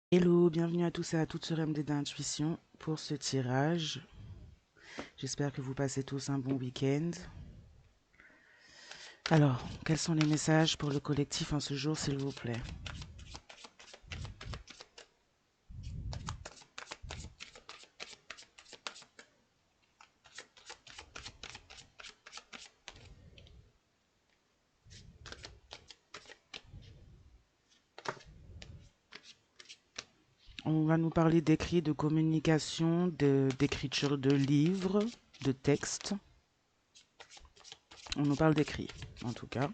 Hello, bienvenue à tous et à toutes sur MD d'Intuition pour ce tirage. J'espère que vous passez tous un bon week-end. Alors, quels sont les messages pour le collectif en ce jour, s'il vous plaît? On va nous parler d'écrit, de communication, d'écriture de livres, de textes. On nous parle d'écrit, en tout cas.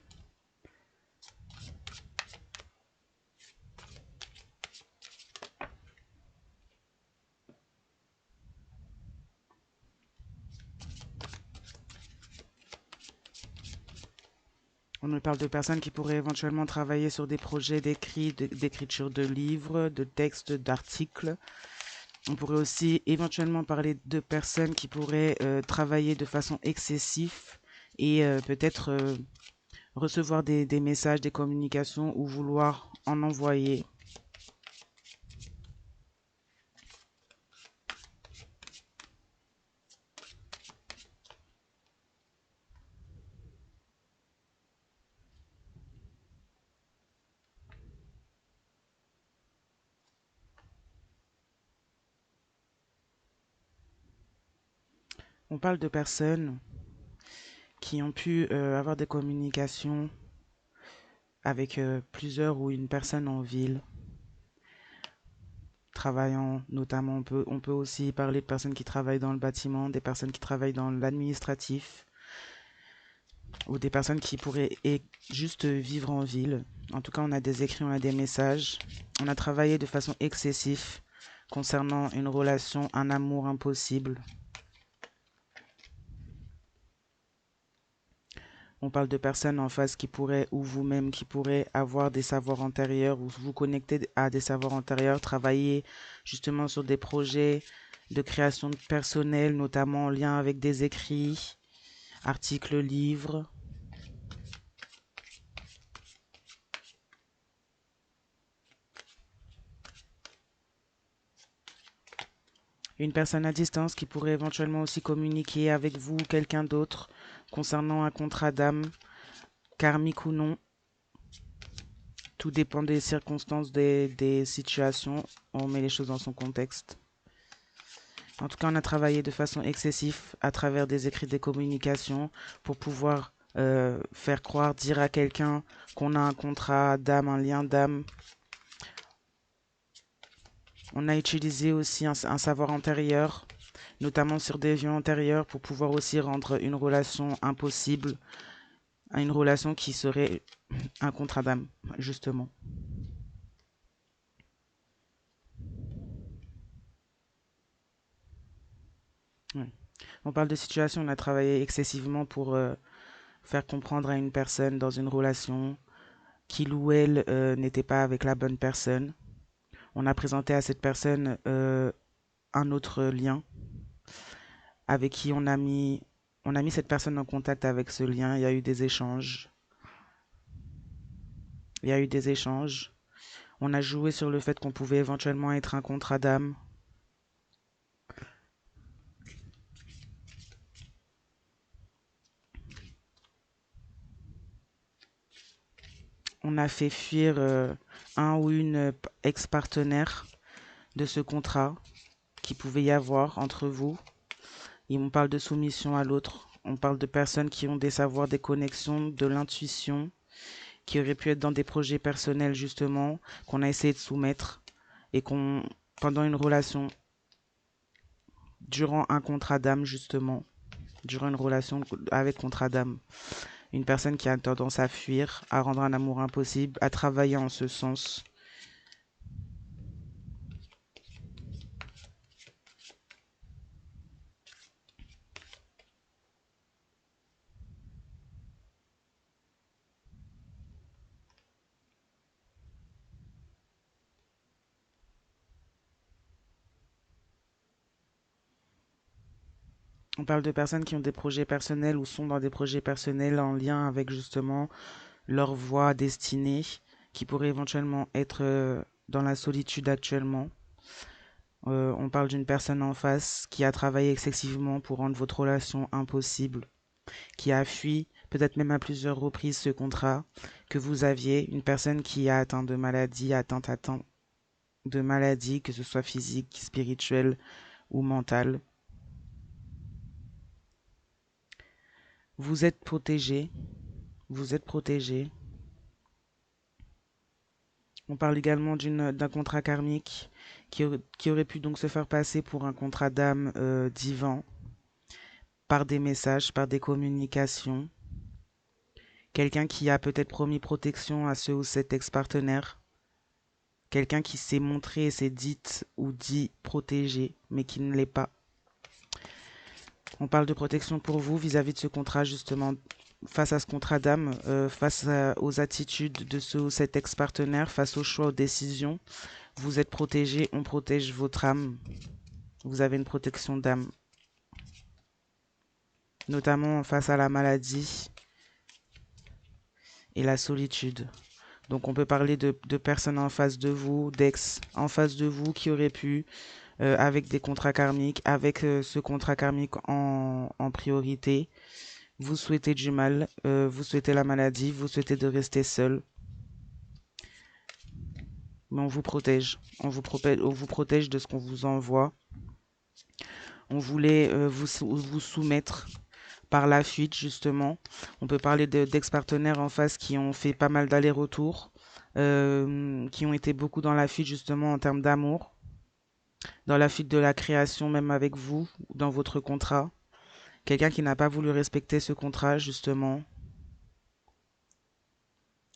On nous parle de personnes qui pourraient éventuellement travailler sur des projets d'écrit, d'écriture de livres, de textes, d'articles. On pourrait aussi éventuellement parler de personnes qui pourraient travailler de façon excessive et peut-être recevoir des messages, des communications ou vouloir en envoyer. On parle de personnes qui ont pu avoir des communications avec plusieurs ou une personne en ville, travaillant notamment, on peut aussi parler de personnes qui travaillent dans le bâtiment, des personnes qui travaillent dans l'administratif, ou des personnes qui pourraient juste vivre en ville. En tout cas, on a des écrits, on a des messages. On a travaillé de façon excessive concernant une relation, un amour impossible. On parle de personnes en face qui pourraient, ou vous-même, qui pourraient avoir des savoirs antérieurs, ou vous connecter à des savoirs antérieurs, travailler justement sur des projets de création personnelle, notamment en lien avec des écrits, articles, livres. Une personne à distance qui pourrait éventuellement aussi communiquer avec vous ou quelqu'un d'autre concernant un contrat d'âme, karmique ou non. Tout dépend des circonstances, des situations. On met les choses dans son contexte. En tout cas, on a travaillé de façon excessive à travers des écrits, des communications pour pouvoir faire croire, dire à quelqu'un qu'on a un contrat d'âme, un lien d'âme. On a utilisé aussi un savoir antérieur, notamment sur des vies antérieures, pour pouvoir aussi rendre une relation impossible à une relation qui serait un contrat d'âme, justement. Ouais. On parle de situation, on a travaillé excessivement pour faire comprendre à une personne dans une relation qu'il ou elle n'était pas avec la bonne personne. On a présenté à cette personne un autre lien avec qui on a mis cette personne en contact avec ce lien. Il y a eu des échanges. Il y a eu des échanges. On a joué sur le fait qu'on pouvait éventuellement être un contrat d'âme. On a fait fuir un ou une ex-partenaire de ce contrat qui pouvait y avoir entre vous. Et on parle de soumission à l'autre. On parle de personnes qui ont des savoirs, des connexions, de l'intuition, qui auraient pu être dans des projets personnels justement, qu'on a essayé de soumettre et qu'on, pendant une relation, durant un contrat d'âme justement, durant une relation avec contrat d'âme, une personne qui a tendance à fuir, à rendre un amour impossible, à travailler en ce sens. On parle de personnes qui ont des projets personnels ou sont dans des projets personnels en lien avec justement leur voie destinée, qui pourrait éventuellement être dans la solitude actuellement. On parle d'une personne en face qui a travaillé excessivement pour rendre votre relation impossible, qui a fui, peut-être même à plusieurs reprises, ce contrat que vous aviez. Une personne qui a atteint de maladies, atteint de maladies, que ce soit physique, spirituelle ou mentale. Vous êtes protégé. Vous êtes protégé. On parle également d'un contrat karmique qui aurait pu donc se faire passer pour un contrat d'âme divin par des messages, par des communications. Quelqu'un qui a peut-être promis protection à ce ou cet ex-partenaire. Quelqu'un qui s'est montré et s'est dit ou dit protégé, mais qui ne l'est pas. On parle de protection pour vous vis-à-vis de ce contrat, justement, face à ce contrat d'âme, aux attitudes de ce ou cet ex-partenaire, face aux choix, aux décisions. Vous êtes protégé, on protège votre âme. Vous avez une protection d'âme. Notamment face à la maladie et la solitude. Donc on peut parler de personnes en face de vous, d'ex en face de vous qui auraient pu, avec des contrats karmiques, avec ce contrat karmique en priorité, vous souhaitez du mal, vous souhaitez la maladie, vous souhaitez de rester seul. Mais on vous protège. On vous protège de ce qu'on vous envoie. On voulait vous soumettre par la fuite, justement. On peut parler d'ex-partenaires en face qui ont fait pas mal d'allers-retours, qui ont été beaucoup dans la fuite, justement, en termes d'amour, dans la fuite de la création, même avec vous, dans votre contrat. Quelqu'un qui n'a pas voulu respecter ce contrat, justement.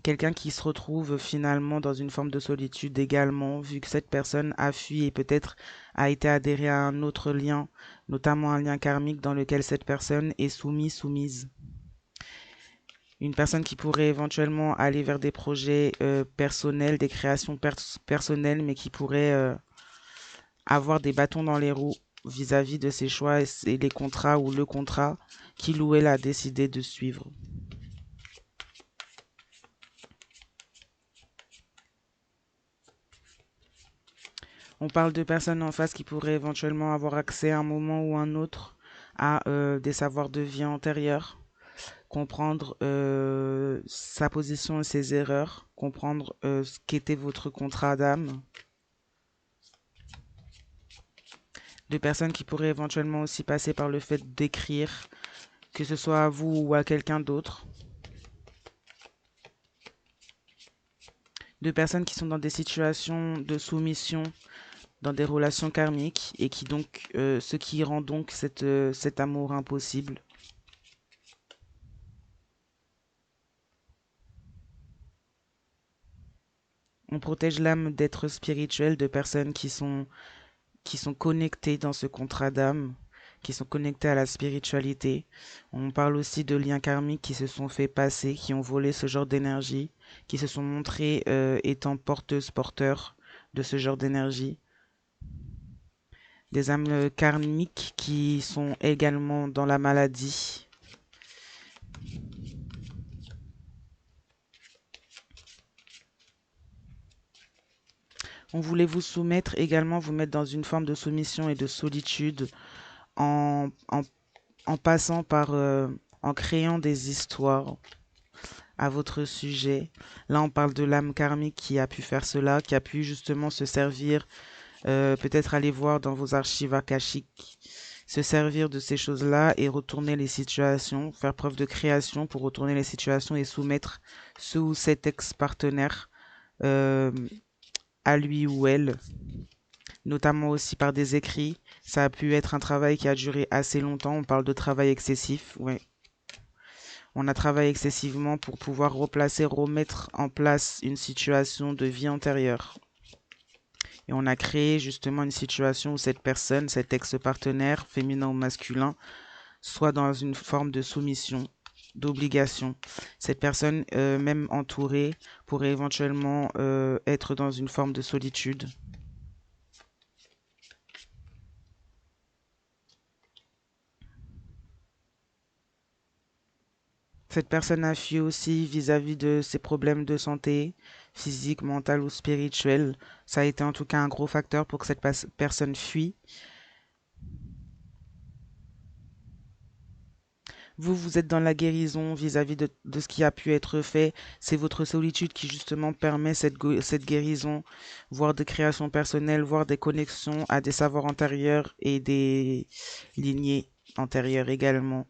Quelqu'un qui se retrouve finalement dans une forme de solitude également, vu que cette personne a fui et peut-être a été adhérée à un autre lien, notamment un lien karmique dans lequel cette personne est soumise. Une personne qui pourrait éventuellement aller vers des projets personnels, des créations personnelles, mais qui pourrait avoir des bâtons dans les roues vis-à-vis de ses choix et les contrats ou le contrat qu'il ou elle a décidé de suivre. On parle de personnes en face qui pourraient éventuellement avoir accès à un moment ou un autre à des savoirs de vie antérieurs, comprendre sa position et ses erreurs, comprendre ce qu'était votre contrat d'âme. De personnes qui pourraient éventuellement aussi passer par le fait d'écrire, que ce soit à vous ou à quelqu'un d'autre. De personnes qui sont dans des situations de soumission, dans des relations karmiques, et qui donc, ce qui rend donc cet amour impossible. On protège l'âme d'êtres spirituels, de personnes qui sont connectées dans ce contrat d'âme, qui sont connectées à la spiritualité. On parle aussi de liens karmiques qui se sont fait passer, qui ont volé ce genre d'énergie, qui se sont montrés étant porteurs de ce genre d'énergie. Des âmes karmiques qui sont également dans la maladie. On voulait vous soumettre également, vous mettre dans une forme de soumission et de solitude en, en, en passant par, en créant des histoires à votre sujet. Là, on parle de l'âme karmique qui a pu faire cela, qui a pu justement se servir, peut-être aller voir dans vos archives akashiques, se servir de ces choses-là et retourner les situations, faire preuve de création pour retourner les situations et soumettre ce ou cet ex-partenaire euh, à lui ou elle, notamment aussi par des écrits. Ça a pu être un travail qui a duré assez longtemps. On parle de travail excessif, ouais. On a travaillé excessivement pour pouvoir remettre en place une situation de vie antérieure. Et on a créé justement une situation où cette personne, cet ex-partenaire, féminin ou masculin, soit dans une forme de soumission, d'obligation. Cette personne, même entourée, pourrait éventuellement être dans une forme de solitude. Cette personne a fui aussi vis-à-vis de ses problèmes de santé, physique, mentale ou spirituelle. Ça a été en tout cas un gros facteur pour que cette personne fuit. Vous, vous êtes dans la guérison vis-à-vis de ce qui a pu être fait. C'est votre solitude qui justement permet cette guérison, voire de création personnelle, voire des connexions à des savoirs antérieurs et des lignées antérieures également.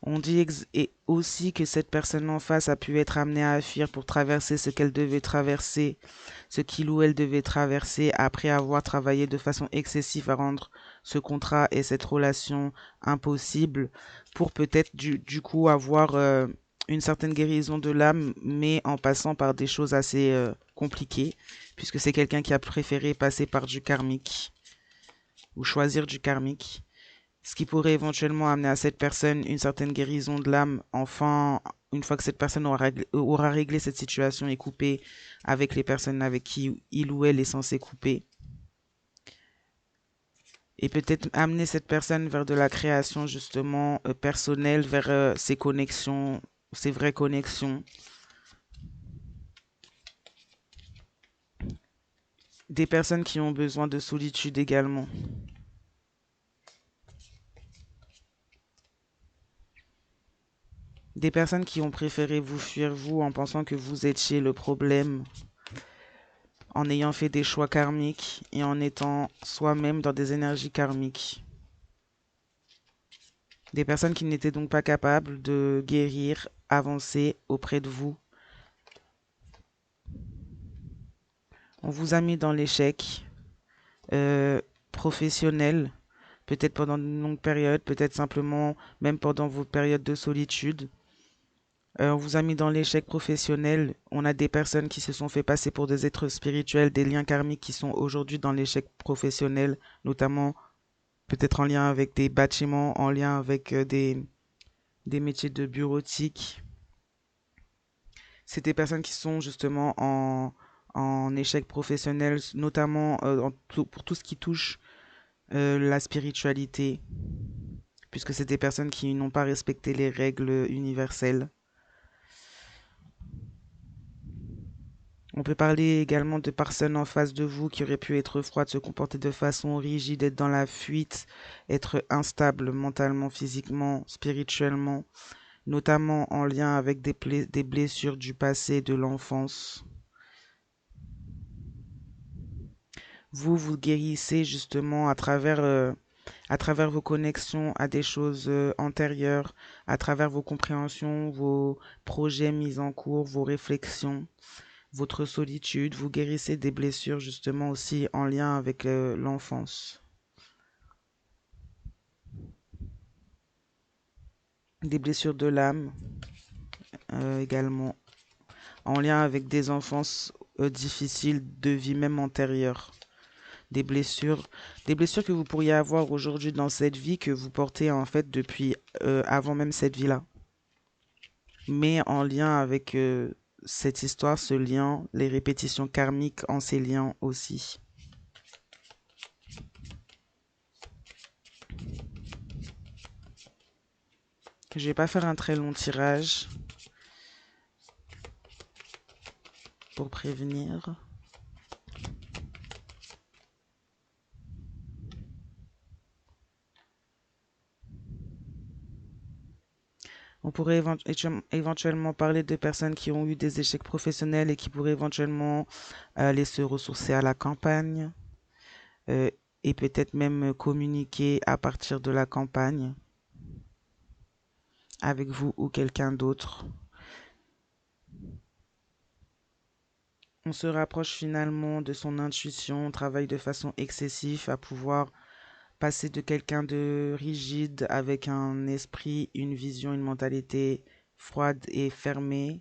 On dit et aussi que cette personne en face a pu être amenée à fuir pour traverser ce qu'elle devait traverser, ce qu'il ou elle devait traverser après avoir travaillé de façon excessive à rendre ce contrat et cette relation impossible pour peut-être du coup avoir une certaine guérison de l'âme, mais en passant par des choses assez compliquées, puisque c'est quelqu'un qui a préféré passer par du karmique ou choisir du karmique, ce qui pourrait éventuellement amener à cette personne une certaine guérison de l'âme. Enfin, une fois que cette personne aura réglé cette situation et coupé avec les personnes avec qui il ou elle est censé couper. Et peut-être amener cette personne vers de la création justement personnelle, vers ses connexions, ses vraies connexions. Des personnes qui ont besoin de solitude également. Des personnes qui ont préféré vous fuir vous en pensant que vous étiez le problème, en ayant fait des choix karmiques et en étant soi-même dans des énergies karmiques. Des personnes qui n'étaient donc pas capables de guérir, avancer auprès de vous. On vous a mis dans l'échec professionnel, peut-être pendant une longue période, peut-être simplement même pendant vos périodes de solitude. On vous a mis dans l'échec professionnel. On a des personnes qui se sont fait passer pour des êtres spirituels, des liens karmiques qui sont aujourd'hui dans l'échec professionnel, notamment peut-être en lien avec des bâtiments, en lien avec des métiers de bureautique. C'est des personnes qui sont justement en échec professionnel, notamment pour tout ce qui touche la spiritualité, puisque c'est des personnes qui n'ont pas respecté les règles universelles. On peut parler également de personnes en face de vous qui auraient pu être froides, se comporter de façon rigide, être dans la fuite, être instable mentalement, physiquement, spirituellement, notamment en lien avec des blessures du passé, de l'enfance. Vous, vous guérissez justement à travers vos connexions à des choses antérieures, à travers vos compréhensions, vos projets mis en cours, vos réflexions, votre solitude. Vous guérissez des blessures justement aussi en lien avec l'enfance. Des blessures de l'âme également, en lien avec des enfances difficiles de vie même antérieure. Des blessures, des blessures que vous pourriez avoir aujourd'hui dans cette vie que vous portez en fait depuis avant même cette vie-là. Mais en lien avec cette histoire, ce lien, les répétitions karmiques en ces liens aussi. Je vais pas faire un très long tirage pour prévenir. On pourrait éventuellement parler de personnes qui ont eu des échecs professionnels et qui pourraient éventuellement aller se ressourcer à la campagne euh, et peut-être même communiquer à partir de la campagne avec vous ou quelqu'un d'autre. On se rapproche finalement de son intuition, on travaille de façon excessive à pouvoir passer de quelqu'un de rigide avec un esprit, une vision, une mentalité froide et fermée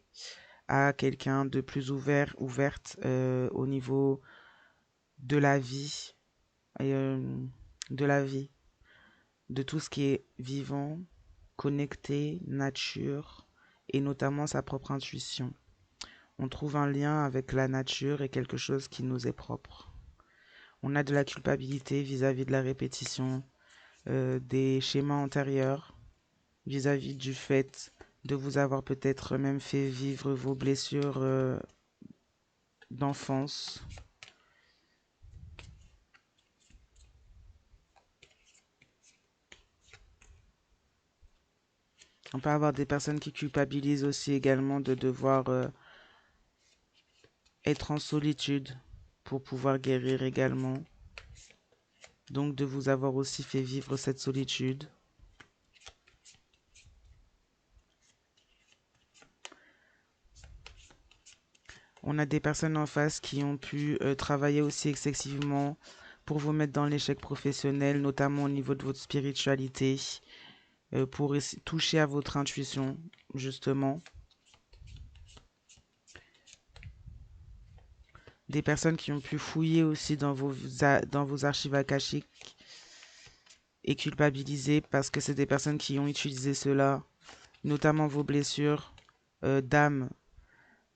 à quelqu'un de plus ouverte au niveau de la vie, et, de la vie, de tout ce qui est vivant, connecté, nature et notamment sa propre intuition. On trouve un lien avec la nature et quelque chose qui nous est propre. On a de la culpabilité vis-à-vis de la répétition des schémas antérieurs, vis-à-vis du fait de vous avoir peut-être même fait vivre vos blessures d'enfance. On peut avoir des personnes qui culpabilisent aussi également de devoir être en solitude pour pouvoir guérir également. Donc de vous avoir aussi fait vivre cette solitude. On a des personnes en face qui ont pu travailler aussi excessivement pour vous mettre dans l'échec professionnel, notamment au niveau de votre spiritualité, pour toucher à votre intuition, justement. Des personnes qui ont pu fouiller aussi dans vos archives akashiques et culpabiliser parce que c'est des personnes qui ont utilisé cela, notamment vos blessures d'âme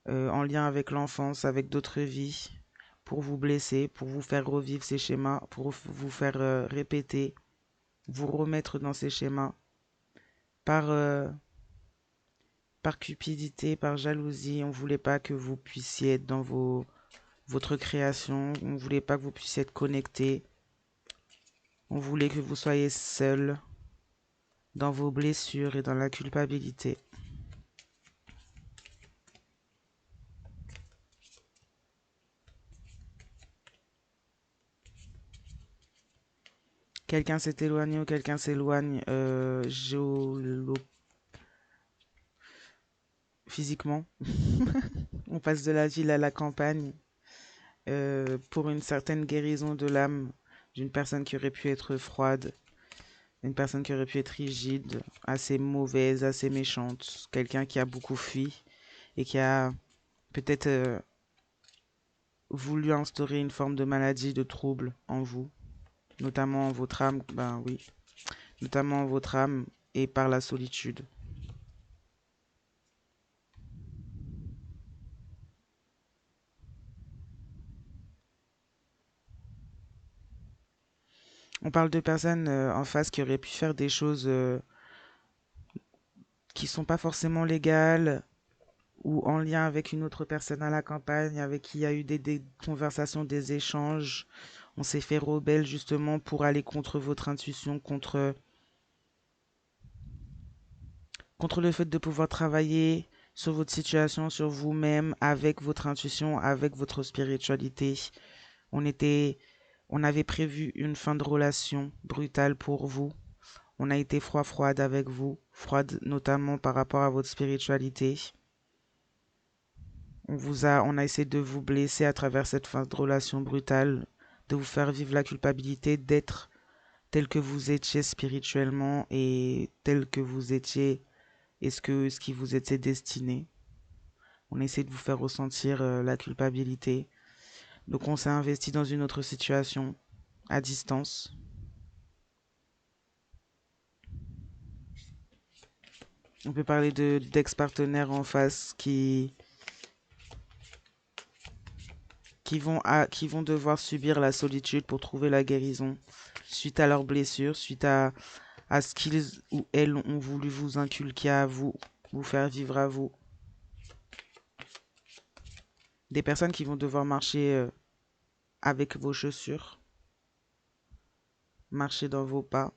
en lien avec l'enfance, avec d'autres vies, pour vous blesser, pour vous faire revivre ces schémas, pour vous faire répéter, vous remettre dans ces schémas par, par cupidité, par jalousie. On ne voulait pas que vous puissiez être dans votre création, on ne voulait pas que vous puissiez être connecté, on voulait que vous soyez seul dans vos blessures et dans la culpabilité. Quelqu'un s'est éloigné ou quelqu'un s'éloigne physiquement. On passe de la ville à la campagne pour une certaine guérison de l'âme d'une personne qui aurait pu être froide, une personne qui aurait pu être rigide, assez mauvaise, assez méchante, quelqu'un qui a beaucoup fui et qui a peut-être voulu instaurer une forme de maladie, de trouble en vous, notamment en votre âme, ben oui, notamment en votre âme et par la solitude. On parle de personnes en face qui auraient pu faire des choses qui sont pas forcément légales ou en lien avec une autre personne à la campagne avec qui il y a eu des conversations, des échanges. On s'est fait rebelle justement pour aller contre votre intuition, contre le fait de pouvoir travailler sur votre situation, sur vous-même, avec votre intuition, avec votre spiritualité. On était, on avait prévu une fin de relation brutale pour vous. On a été froide avec vous, froide notamment par rapport à votre spiritualité. On a essayé de vous blesser à travers cette fin de relation brutale, de vous faire vivre la culpabilité d'être tel que vous étiez spirituellement et tel que vous étiez et ce qui vous était destiné. On a essayé de vous faire ressentir la culpabilité. Donc on s'est investi dans une autre situation, à distance. On peut parler d'ex-partenaires en face qui vont devoir subir la solitude pour trouver la guérison suite à leurs blessures, suite à ce qu'ils ou elles ont voulu vous inculquer à vous, vous faire vivre à vous. Des personnes qui vont devoir marcher avec vos chaussures, marcher dans vos pas.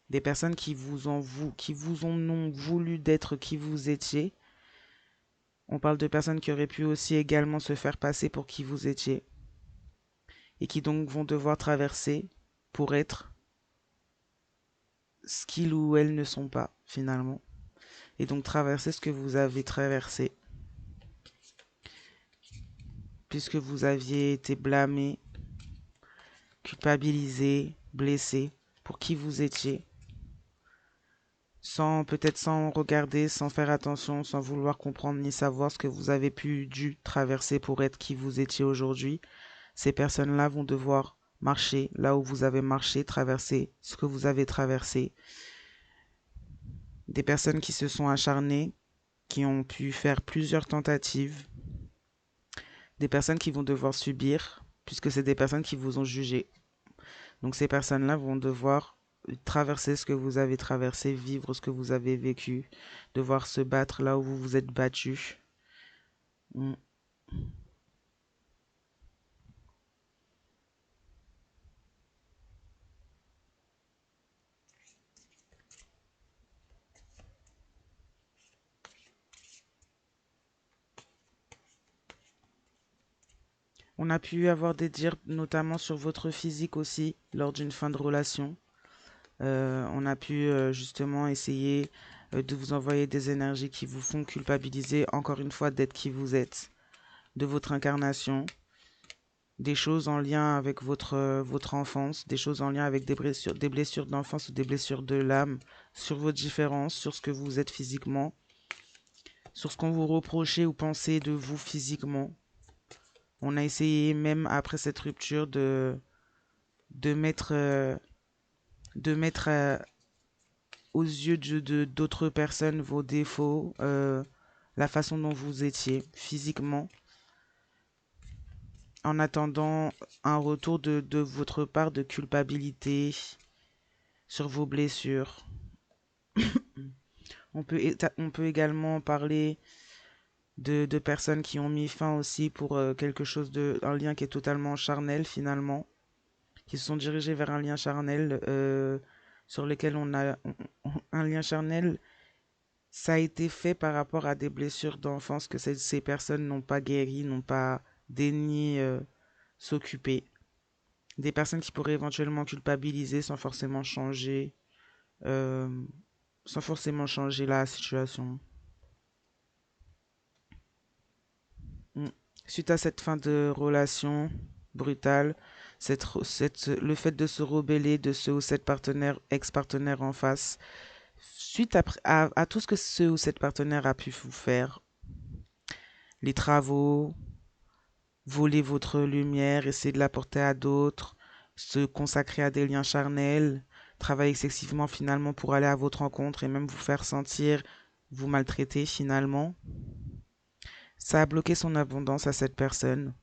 Des personnes qui vous ont voulu d'être qui vous étiez. On parle de personnes qui auraient pu aussi également se faire passer pour qui vous étiez et qui donc vont devoir traverser pour être ce qu'ils ou elles ne sont pas finalement. Et donc traverser ce que vous avez traversé puisque vous aviez été blâmé, culpabilisé, blessé pour qui vous étiez, peut-être sans regarder, sans faire attention, sans vouloir comprendre ni savoir ce que vous avez dû traverser pour être qui vous étiez aujourd'hui. Ces personnes-là vont devoir marcher là où vous avez marché, traverser ce que vous avez traversé. Des personnes qui se sont acharnées, qui ont pu faire plusieurs tentatives. Des personnes qui vont devoir subir, puisque c'est des personnes qui vous ont jugé. Donc ces personnes-là vont devoir traverser ce que vous avez traversé, vivre ce que vous avez vécu, devoir se battre là où vous vous êtes battu. Mm. On a pu avoir des dires notamment sur votre physique aussi lors d'une fin de relation. On a pu justement essayer de vous envoyer des énergies qui vous font culpabiliser encore une fois d'être qui vous êtes, de votre incarnation, des choses en lien avec votre enfance, des choses en lien avec des blessures d'enfance ou des blessures de l'âme, sur vos différences, sur ce que vous êtes physiquement, sur ce qu'on vous reprochait ou pensait de vous physiquement. On a essayé même après cette rupture de mettre, euh, de mettre aux yeux d'autres personnes vos défauts, la façon dont vous étiez physiquement, en attendant un retour de votre part de culpabilité sur vos blessures. On peut également parler de personnes qui ont mis fin aussi pour quelque chose un lien qui est totalement charnel finalement, qui se sont dirigés vers un lien charnel sur lequel un lien charnel. Ça a été fait par rapport à des blessures d'enfance que ces personnes n'ont pas guéri, n'ont pas daigné s'occuper. Des personnes qui pourraient éventuellement culpabiliser euh, sans forcément changer la situation. Mm. Suite à cette fin de relation brutale, le fait de se rebeller de ce ou cette ex-partenaire en face, suite à tout ce que ce ou cette partenaire a pu vous faire, les travaux, voler votre lumière, essayer de l'apporter à d'autres, se consacrer à des liens charnels, travailler excessivement finalement pour aller à votre rencontre et même vous faire sentir vous maltraiter finalement. Ça a bloqué son abondance à cette personne.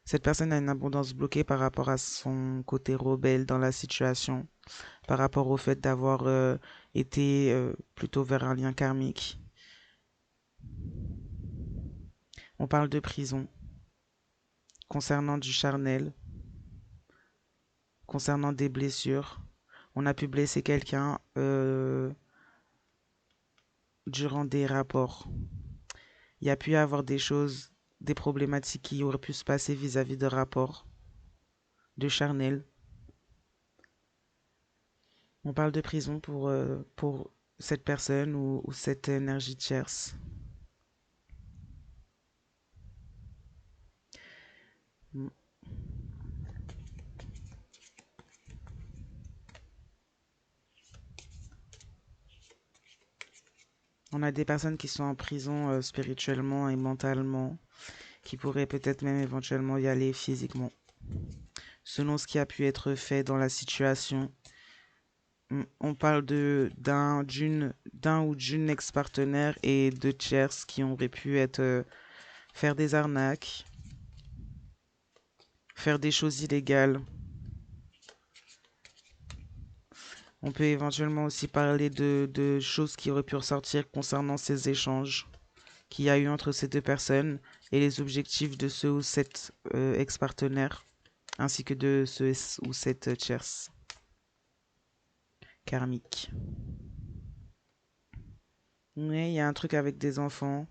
Cette personne a une abondance bloquée par rapport à son côté rebelle dans la situation, par rapport au fait d'avoir été plutôt vers un lien karmique. On parle de prison, concernant du charnel, concernant des blessures. On a pu blesser quelqu'un durant des rapports. Il y a pu y avoir des choses, des problématiques qui auraient pu se passer vis-à-vis de rapports, de charnel. On parle de prison pour cette personne ou cette énergie tierce. Mm. On a des personnes qui sont en prison spirituellement et mentalement, qui pourraient peut-être même éventuellement y aller physiquement. Selon ce qui a pu être fait dans la situation, on parle d'un ou d'une ex-partenaire et de tierces qui auraient pu être faire des arnaques, faire des choses illégales. On peut éventuellement aussi parler de choses qui auraient pu ressortir concernant ces échanges qu'il y a eu entre ces deux personnes et les objectifs de ce ou cette ex-partenaire, ainsi que de ce ou cette tierce karmique. Oui, il y a un truc avec des enfants.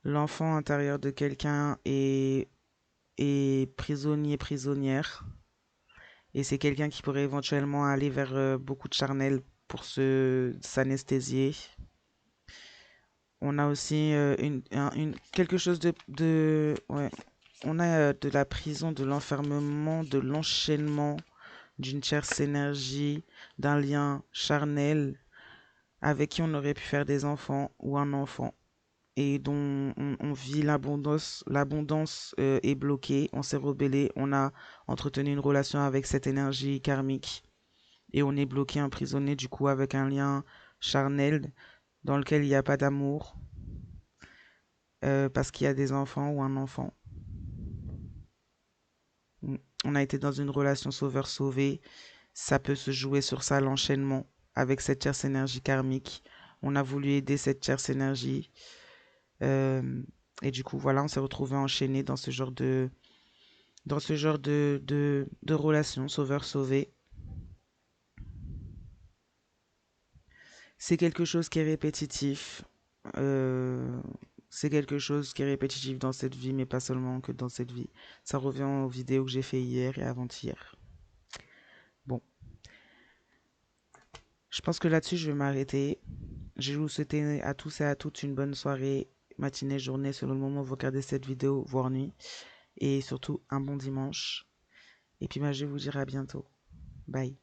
L'enfant intérieur de quelqu'un est prisonnier, prisonnière. Et c'est quelqu'un qui pourrait éventuellement aller vers beaucoup de charnel pour s'anesthésier. On a aussi quelque chose ouais. On a de la prison, de l'enfermement, de l'enchaînement d'une tierce énergie, d'un lien charnel avec qui on aurait pu faire des enfants ou un enfant et dont on vit l'abondance est bloquée, on s'est rebellé, on a entretenu une relation avec cette énergie karmique et on est bloqué, emprisonné du coup avec un lien charnel dans lequel il n'y a pas d'amour parce qu'il y a des enfants ou un enfant. on a été dans une relation sauveur-sauvé. Ça peut se jouer sur ça, l'enchaînement avec cette tierce énergie karmique. On a voulu aider cette tierce énergie. euh, et du coup, voilà, on s'est retrouvé enchaîné dans ce genre de relation sauveur-sauvé. C'est quelque chose qui est répétitif. Euh, c'est quelque chose qui est répétitif dans cette vie, mais pas seulement que dans cette vie. Ça revient aux vidéos que j'ai fait hier et avant-hier. Bon, je pense que là-dessus, je vais m'arrêter. Je vais vous souhaiter à tous et à toutes une bonne soirée, matinée, journée, selon le moment où vous regardez cette vidéo, voire nuit. Et surtout, un bon dimanche. Et puis, je vais vous dire à bientôt. Bye.